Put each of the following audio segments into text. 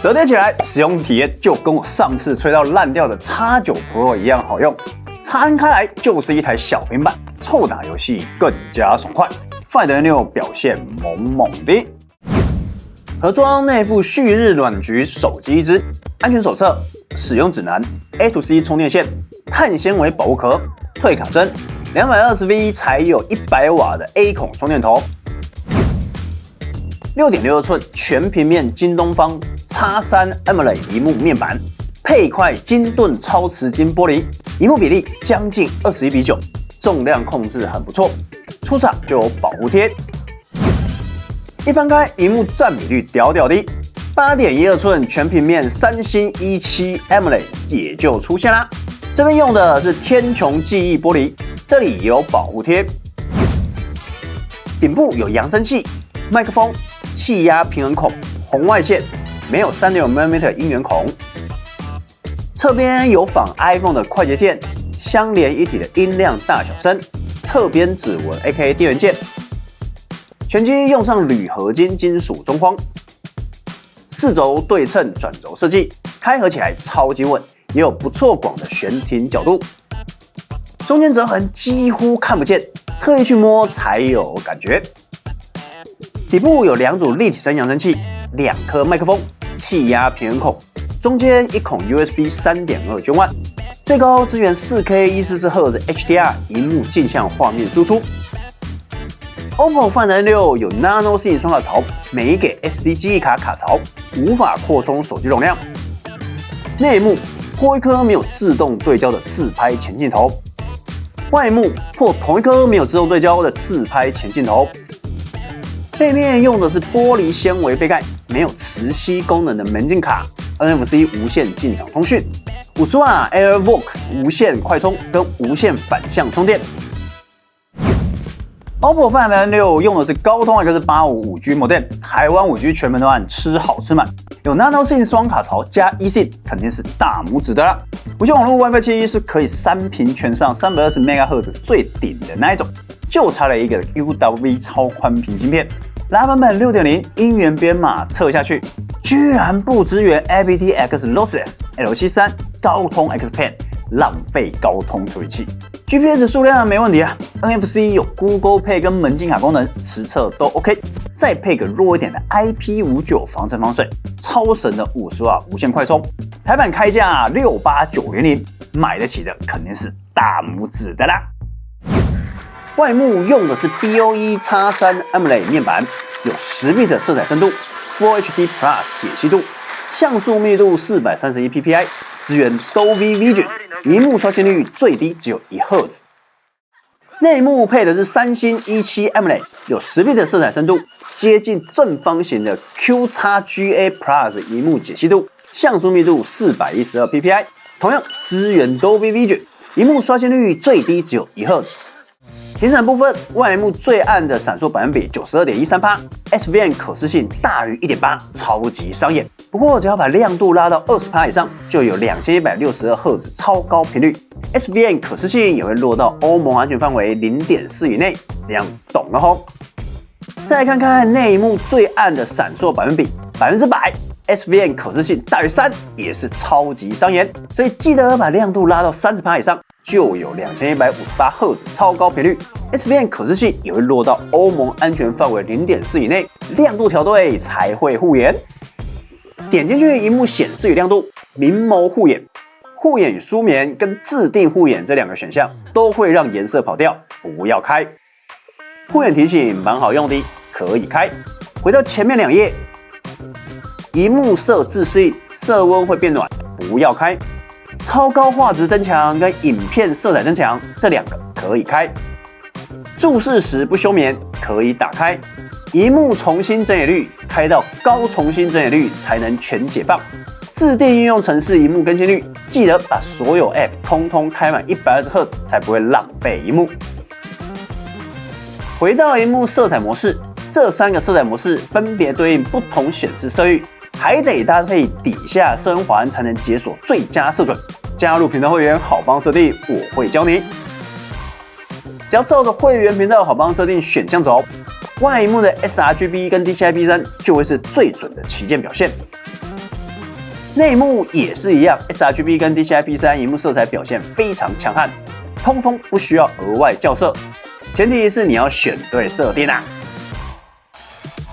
折疊起來，使用體驗就跟我上次吹到爛掉的 X9 Pro 一樣好用。攤開來就是一台小平板，湊打遊戲更加爽快。Find N6表現猛猛的。盒裝內附旭日暖橘手機一支，安全手冊、使用指南、A to C 充電線、碳纖維保護殼、退卡針，220V 才有100瓦的 A 孔充電頭。6.62寸全平面京東方 X3 AMOLED 螢幕面板，配塊金盾超瓷晶玻璃，螢幕比例將近21:9，重量控制很不錯。出廠就有保護貼。一翻開，螢幕占比率屌屌的，8.12寸全平面三星E7 AMOLED 也就出現啦。這邊用的是天穹記憶玻璃，這裡也有保護貼。頂部有揚聲器、麥克風、氣壓平衡孔、紅外線，沒有3.5mm 音源孔。側邊有仿 iPhone 的快捷鍵，相連一體的音量大小聲，側邊指紋 AKA 電源鍵。全機用上鋁合金金屬中框，四軸對稱轉軸設計，開合起來超級穩，也有不錯廣的懸停角度。中間折痕幾乎看不見，特意去摸才有感覺。底部有2組立體聲揚聲器，2顆麥克風，氣壓平衡孔，中間一孔 USB 3.2 圈外，最高支援 4K 144Hz HDR 螢幕鏡像畫面輸出。OPPO Find N6 有 Nano SIM 雙卡槽，沒給 SD 記憶卡卡槽，無法擴充手機容量。內幕破一顆沒有自動對焦的自拍前鏡頭，外幕破同一顆沒有自動對焦的自拍前鏡頭。背面用的是玻璃纖維背蓋，沒有磁吸功能的門禁卡 ，NFC 無線進場通訊，50瓦 AirVook 無線快充跟無線反向充電。OPPO Find N6 用的是高通 X85 5G modem， 台灣 5G 全门都按吃好吃滿，有 Nano SIM 雙卡槽加 eSIM， 肯定是大拇指的啦。無線網絡 WiFi 7是可以3頻全上320 MHz 最頂的那一種，就差了一個 UWB 超寬頻晶片。拉版本 6.0 音源編碼測下去，居然不支援 aptX Lossless L73 高通 X Pen， 浪費高通處理器。GPS 數量沒問題啊 ，NFC 有 Google Pay 跟門禁卡功能，實測都 OK。再配個弱一點的 IP59 防塵防水，超神的50瓦無線快充。台版開價68900，買得起的肯定是大拇指的啦。外幕用的是 BOE X3 AMOLED 面板，有10bit 色彩深度 ，Full HD Plus 解析度，像素密度431 ppi， 支援 Dolby Vision， 螢幕刷新率最低只有1Hz。內幕配的是三星 E7 AMOLED， 有10bit 色彩深度，接近正方形的 QXGA Plus 螢幕解析度，像素密度412 ppi， 同樣支援 Dolby Vision， 螢幕刷新率最低只有1Hz。屏閃部分，外幕最暗的閃烁百分比 92.13%，SVM 可视性大於 1.8， 超級傷眼。不過只要把亮度拉到20%以上，就有2162Hz 超高頻率，SVM 可視性也會落到歐盟安全範圍 0.4 以內，這樣懂了吼。再來看看內幕最暗的閃爍百分比100%，SVM 可視性大於3，也是超級傷眼，所以記得把亮度拉到30%以上。就有2158Hz 超高頻率 ，SVM 可視性也會落到歐盟安全範圍 0.4 以內，亮度調對才會護眼。點進去，螢幕顯示與亮度、明眸護眼、護眼與舒眠跟自定護眼這2個選項都會讓顏色跑掉，不要開。護眼提醒蠻好用的，可以開。回到前面2頁，螢幕色自適應，色溫會變暖，不要開。超高畫質增強跟影片色彩增強這2個可以開，注視時不休眠可以打開，螢幕重新整野率開到高重新整野率才能全解放，自定應用程式螢幕更新率記得把所有 App 通通開滿120Hz 才不會浪費螢幕。回到螢幕色彩模式，這3個色彩模式分別對應不同顯示色域。還得搭配底下色溫環才能解鎖最佳色準。加入頻道會員好幫設定，我會教你。只要照着會員頻道好幫設定選項走，外幕的 sRGB 跟 DCI-P3 就會是最準的旗艦表現。內幕也是一樣 ，sRGB 跟 DCI-P3 螢幕色彩表現非常強悍，通通不需要額外校色，前提是你要選對設定啊。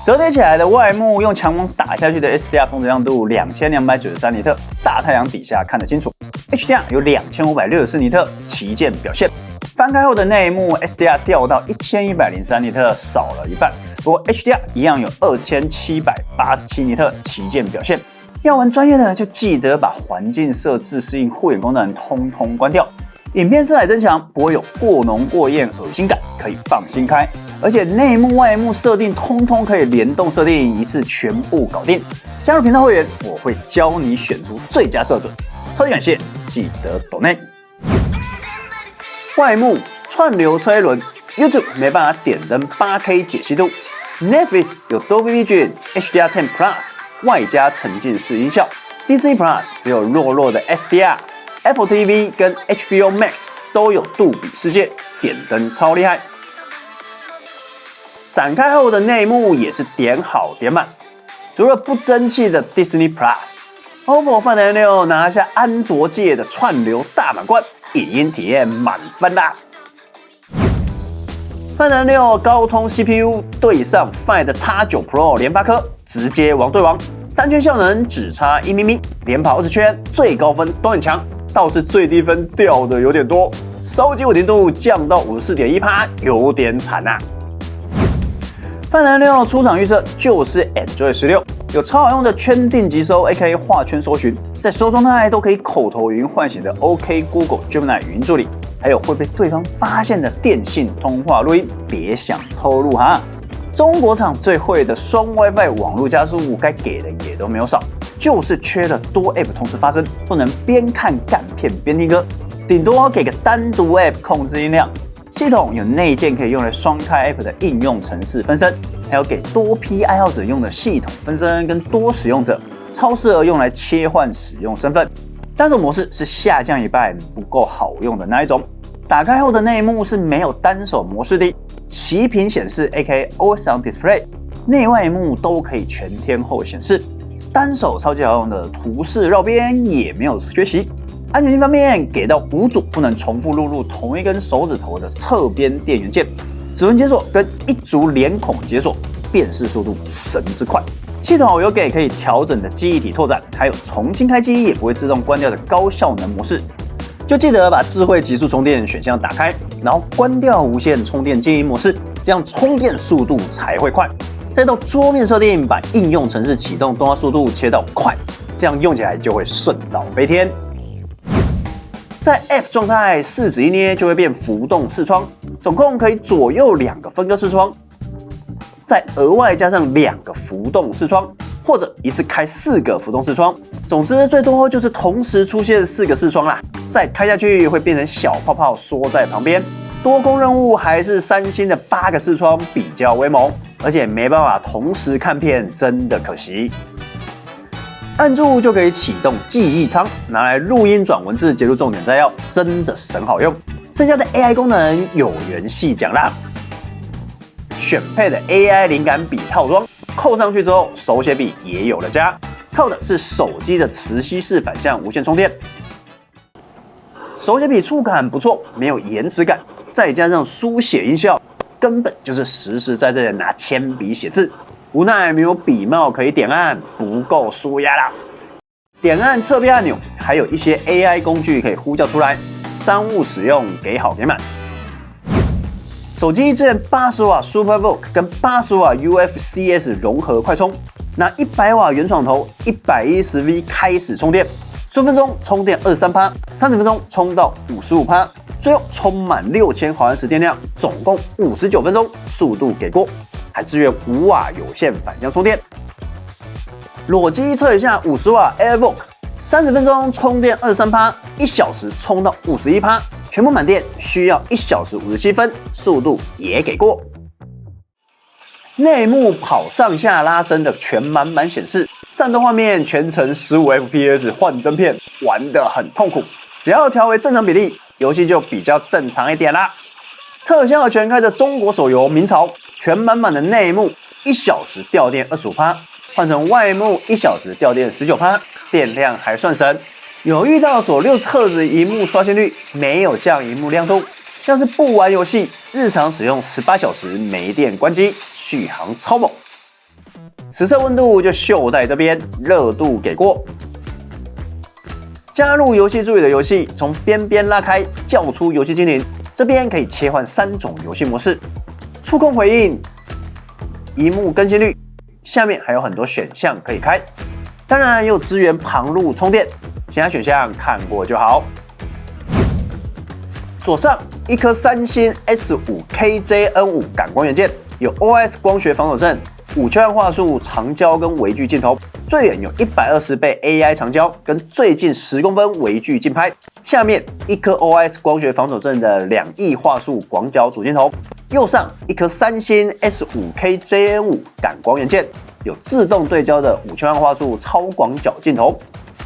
折疊起来的外幕用强光打下去的 SDR 峰值亮度2293尼特，大太陽底下看得清楚。HDR 有2564尼特，旗艦表現。翻開後的內幕 SDR 掉到1103尼特，少了一半。不過 HDR 一樣有2787尼特，旗艦表現。要玩專業的就記得把環境色自適應護眼功能通通關掉。影片色彩增強，不會有過濃過豔噁心感，可以放心開。而且內幕外幕設定通通可以聯動設定，一次全部搞定。加入頻道會員，我會教你選出最佳色準。超級感謝，記得抖內。外幕串流車輪 ，YouTube 沒辦法點燈 8K 解析度 ，Netflix 有 Dolby Vision HDR10 Plus 外加沉浸式音效 ，Disney Plus 只有弱弱的 SDR。Apple TV 跟 HBO Max 都有杜比世界，點燈超厲害。展開後的內幕也是點好點滿，除了不爭氣的 Disney Plus，OPPO Find N6拿下安卓界的串流大滿貫，影音體驗滿分啦。Find N6高通 CPU 對上 Find X9 Pro 連發科，直接王對王，單圈效能只差1咪咪，連跑20圈，最高分都很強。倒是最低分掉的有點多，燒機穩定度降到54.1%，有點慘啊。Find N6出廠預設就是 Android 16，有超好用的圈定即收 ，AKA 畫圈搜尋，在所有狀態都可以口頭語音喚醒的 OK Google Gemini 語音助理，還有會被對方發現的電信通話錄音，別想透露哈。中國廠最會的雙 WiFi 網絡加速，該給的也都沒有少，就是缺了多 App 同時發聲，不能邊看干片邊聽歌，頂多給個單獨 App 控制音量。系統有內建可以用來雙開 App 的應用程式分身，還有給多批愛好者用的系統分身跟多使用者，超適合用來切換使用身份。單手模式是下降一半不夠好用的那一種。打開後的內幕是沒有單手模式的。息屏顯示 AKA Always On Display， 內外幕都可以全天候顯示。單手超級好用的圖示繞邊也沒有缺席。安全性方面給到5組不能重複錄入同一根手指頭的側邊電源鍵，指紋解鎖跟1組臉孔解鎖，辨識速度神之快。系統有給可以調整的記憶體拓展，還有重新開機也不會自動關掉的高效能模式。就記得把智慧極速充電選項打開，然後關掉無線充電靜音模式，這樣充電速度才會快。再到桌面設定，把應用程式啟動動畫速度切到快，這樣用起來就會順到飛天。在 App 狀態4指一捏就會變浮動視窗，總共可以左右2個分割視窗，再額外加上2個浮動視窗，或者一次開4個浮動視窗。總之最多就是同時出現4個視窗啦。再開下去會變成小泡泡縮在旁邊。多工任務還是三星的8個視窗比較威猛，而且沒辦法同時看片，真的可惜。按住就可以啟動記憶艙，拿來錄音轉文字，截錄重點摘要，真的神好用。剩下的 AI 功能有緣細講啦。選配的 AI 靈感筆套裝，扣上去之後，手寫筆也有了加。靠的是手機的磁吸式反向無線充電。手寫筆觸感不錯，沒有延遲感，再加上書寫音效，根本就是實實在在的拿鉛筆寫字。無奈沒有筆帽可以點按，不夠舒壓啦。點按側邊按鈕，還有一些 AI 工具可以呼叫出來，商務使用給好給滿。手機支援80瓦 SuperVOOC 跟80瓦 UFCS 融合快充，拿100瓦原廠頭110V 開始充電。10分鐘充電23%，30分鐘充到55%，最後充滿6000毫安時電量，總共59分鐘，速度給過，還支援5瓦有線反向充電。裸機測一下50瓦 AirVOOC，30分鐘充電23%，1小時充到51%，全部滿電需要1小時57分，速度也給過。內幕跑上下拉伸的全滿版顯示。戰鬥畫面全程15 FPS 幻燈片，玩得很痛苦。只要調為正常比例，遊戲就比較正常一點啦。特效全開的中國手遊《明朝》全滿版的內幕，1小時掉電25%，換成外幕1小時掉電19%，電量還算省。有遇到鎖60赫茲螢幕刷新率，沒有降螢幕亮度。要是不玩遊戲，日常使用18小時沒電關機，續航超猛。實測溫度就秀在這邊，熱度給過。加入遊戲助理的遊戲，從邊邊拉開，叫出遊戲精靈。這邊可以切換3種遊戲模式：觸控回應、螢幕更新率。下面還有很多選項可以開，當然也有支援旁路充電。其他選項看過就好。左上一顆三星 S5KJN5 感光元件，有 OIS 光學防手震。5千萬畫素長焦跟微距鏡頭，最遠有120倍 AI 長焦跟最近10公分微距近拍。下面一顆 OIS 光學防手震的2億畫素廣角主鏡頭。右上一顆三星 S5KJN5 感光元件，有自動對焦的5千萬畫素超廣角鏡頭。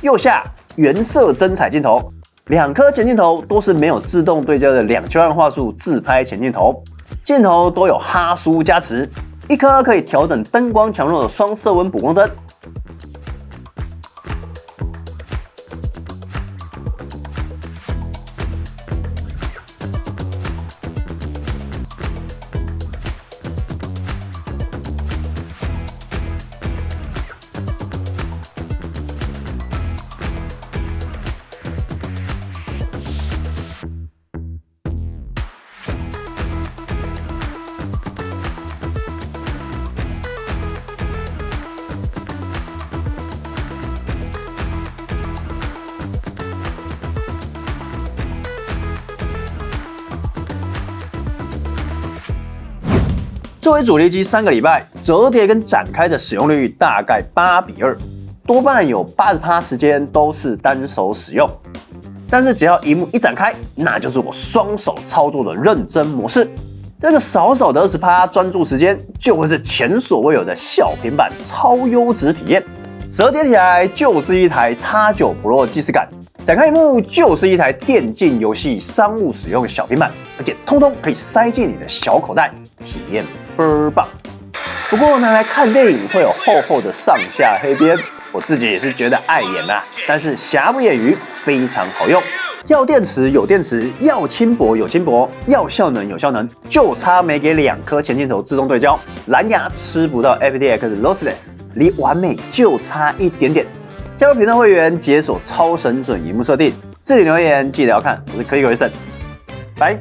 右下原色真彩鏡頭，2顆前鏡頭都是沒有自動對焦的2千萬畫素自拍前鏡頭，鏡頭都有哈蘇加持。一顆可以調整燈光強弱的雙色溫補光燈。作為主力機3個禮拜，折疊跟展開的使用率大概8:2，多半有80%時間都是單手使用。但是只要螢幕一展開，那就是我雙手操作的認真模式。這個少少的20%專注時間，就會是前所未有的小平板超優質體驗。折疊起來就是一台 X9 Pro 既視感，展開螢幕就是一台電競遊戲商務使用小平板，而且通通可以塞進你的小口袋，體驗倍兒棒。不過拿來看電影會有厚厚的上下黑邊，我自己也是覺得礙眼啦。但是瑕不掩瑜，非常好用。要電池有電池，要輕薄有輕薄，要效能有效能，就差沒給2顆前鏡頭自動對焦，藍牙吃不到 FTX Lossless， 離完美就差一點點。加入頻道會員解鎖超神準螢幕設定，置頂留言記得要看，我是可以為神，拜。